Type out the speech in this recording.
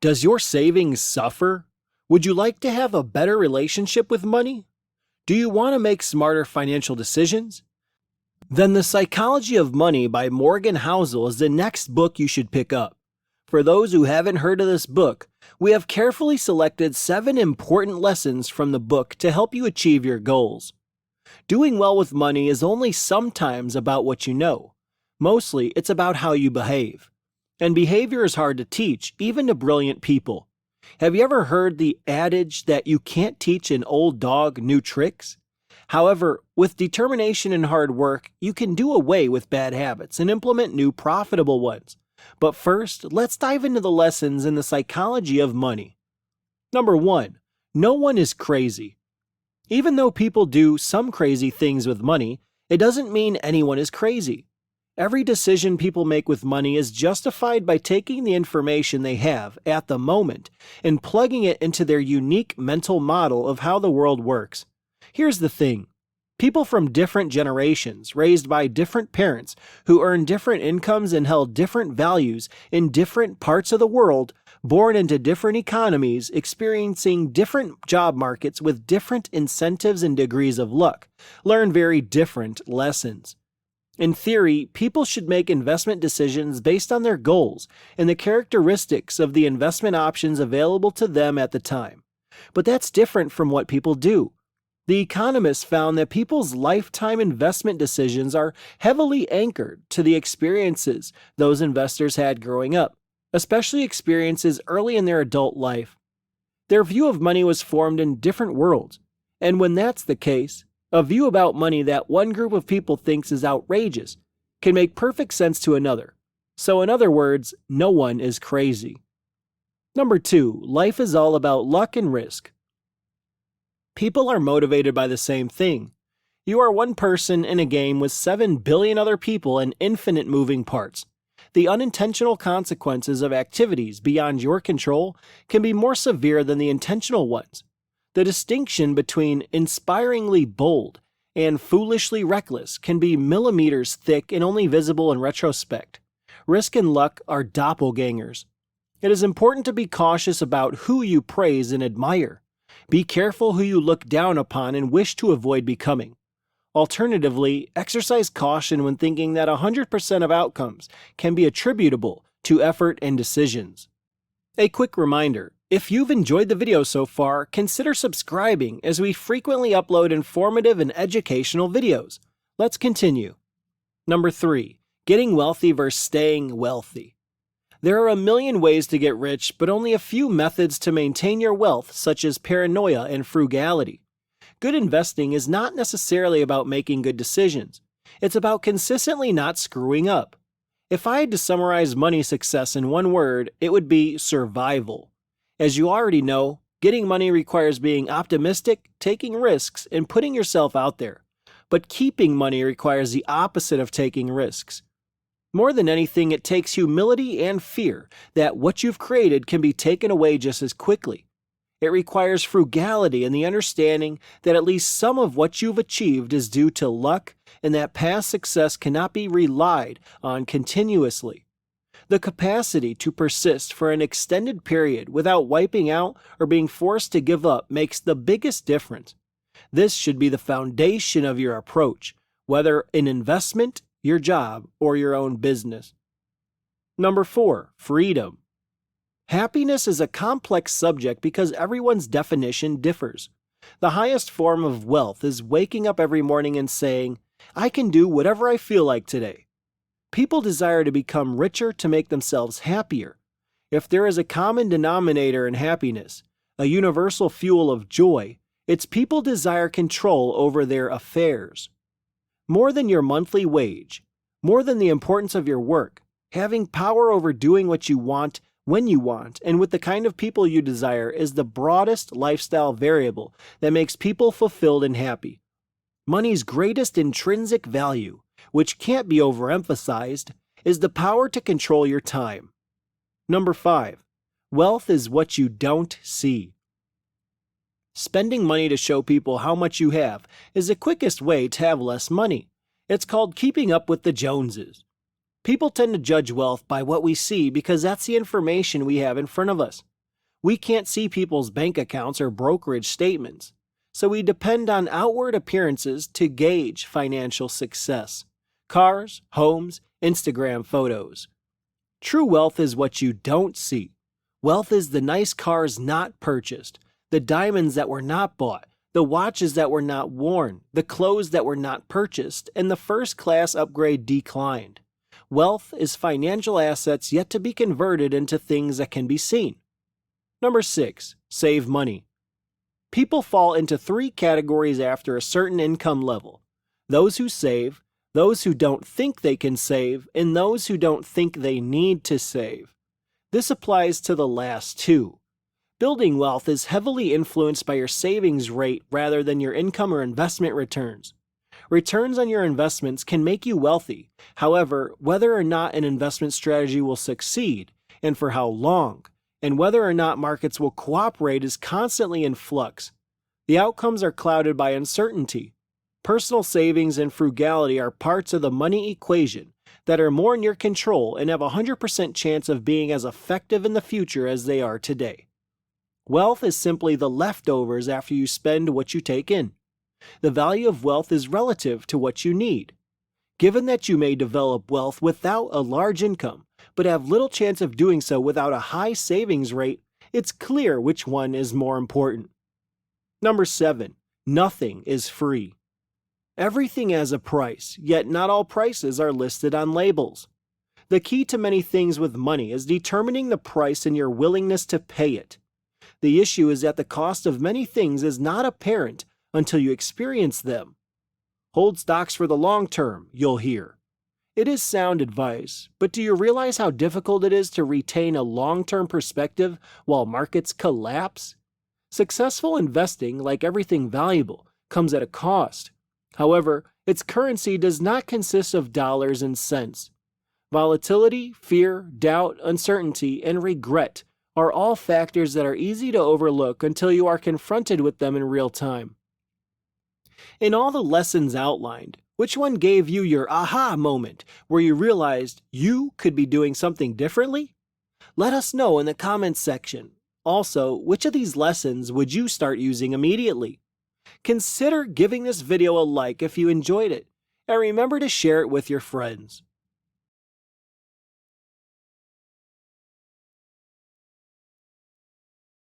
Does your savings suffer? Would you like to have a better relationship with money? Do you want to make smarter financial decisions? Then The Psychology of Money by Morgan Housel is the next book you should pick up. For those who haven't heard of this book, we have carefully selected 7 important lessons from the book to help you achieve your goals. Doing well with money is only sometimes about what you know. Mostly, it's about how you behave. And behavior is hard to teach, even to brilliant people. Have you ever heard the adage that you can't teach an old dog new tricks? However, with determination and hard work, you can do away with bad habits and implement new profitable ones. But first, let's dive into the lessons in the psychology of money. Number 1. No one is crazy. Even though people do some crazy things with money, it doesn't mean anyone is crazy. Every decision people make with money is justified by taking the information they have at the moment and plugging it into their unique mental model of how the world works. Here's the thing. People from different generations, raised by different parents, who earn different incomes and held different values in different parts of the world, born into different economies, experiencing different job markets with different incentives and degrees of luck, learn very different lessons. In theory, people should make investment decisions based on their goals and the characteristics of the investment options available to them at the time. But that's different from what people do. The economists found that people's lifetime investment decisions are heavily anchored to the experiences those investors had growing up, especially experiences early in their adult life. Their view of money was formed in different worlds, and when that's the case, a view about money that one group of people thinks is outrageous can make perfect sense to another. So in other words, no one is crazy. Number 2, life is all about luck and risk. People are motivated by the same thing. You are one person in a game with 7 billion other people and infinite moving parts. The unintentional consequences of activities beyond your control can be more severe than the intentional ones. The distinction between inspiringly bold and foolishly reckless can be millimeters thick and only visible in retrospect. Risk and luck are doppelgangers. It is important to be cautious about who you praise and admire. Be careful who you look down upon and wish to avoid becoming. Alternatively, exercise caution when thinking that 100% of outcomes can be attributable to effort and decisions. A quick reminder. If you've enjoyed the video so far, consider subscribing as we frequently upload informative and educational videos. Let's continue. Number 3. Getting wealthy versus staying wealthy. There are a million ways to get rich, but only a few methods to maintain your wealth, such as paranoia and frugality. Good investing is not necessarily about making good decisions. It's about consistently not screwing up. If I had to summarize money success in one word, it would be survival. As you already know, getting money requires being optimistic, taking risks, and putting yourself out there. But keeping money requires the opposite of taking risks. More than anything, it takes humility and fear that what you've created can be taken away just as quickly. It requires frugality and the understanding that at least some of what you've achieved is due to luck and that past success cannot be relied on continuously. The capacity to persist for an extended period without wiping out or being forced to give up makes the biggest difference. This should be the foundation of your approach, whether in investment, your job, or your own business. Number 4, freedom. Happiness is a complex subject because everyone's definition differs. The highest form of wealth is waking up every morning and saying, "I can do whatever I feel like today." People desire to become richer to make themselves happier. If there is a common denominator in happiness, a universal fuel of joy, it's people desire control over their affairs. More than your monthly wage, more than the importance of your work, having power over doing what you want, when you want, and with the kind of people you desire is the broadest lifestyle variable that makes people fulfilled and happy. Money's greatest intrinsic value, which can't be overemphasized, is the power to control your time. Number 5. Wealth is what you don't see. Spending money to show people how much you have is the quickest way to have less money. It's called keeping up with the Joneses. People tend to judge wealth by what we see because that's the information we have in front of us. We can't see people's bank accounts or brokerage statements, so we depend on outward appearances to gauge financial success. Cars, homes, Instagram photos. True wealth is what you don't see. Wealth is the nice cars not purchased, the diamonds that were not bought, the watches that were not worn, the clothes that were not purchased, and the first-class upgrade declined. Wealth is financial assets yet to be converted into things that can be seen. Number 6. Save money. People fall into 3 categories after a certain income level: those who save, those who don't think they can save, and those who don't think they need to save. This applies to the last 2. Building wealth is heavily influenced by your savings rate rather than your income or investment returns. Returns on your investments can make you wealthy. However, whether or not an investment strategy will succeed, and for how long, and whether or not markets will cooperate is constantly in flux. The outcomes are clouded by uncertainty. Personal savings and frugality are parts of the money equation that are more in your control and have a 100% chance of being as effective in the future as they are today. Wealth is simply the leftovers after you spend what you take in. The value of wealth is relative to what you need. Given that you may develop wealth without a large income, but have little chance of doing so without a high savings rate, it's clear which one is more important. Number 7. Nothing is free. Everything has a price, yet not all prices are listed on labels. The key to many things with money is determining the price and your willingness to pay it. The issue is that the cost of many things is not apparent until you experience them. Hold stocks for the long term, you'll hear. It is sound advice, but do you realize how difficult it is to retain a long-term perspective while markets collapse? Successful investing, like everything valuable, comes at a cost. However, its currency does not consist of dollars and cents. Volatility, fear, doubt, uncertainty, and regret are all factors that are easy to overlook until you are confronted with them in real time. In all the lessons outlined, which one gave you your aha moment where you realized you could be doing something differently? Let us know in the comments section. Also, which of these lessons would you start using immediately? Consider giving this video a like if you enjoyed it, and remember to share it with your friends.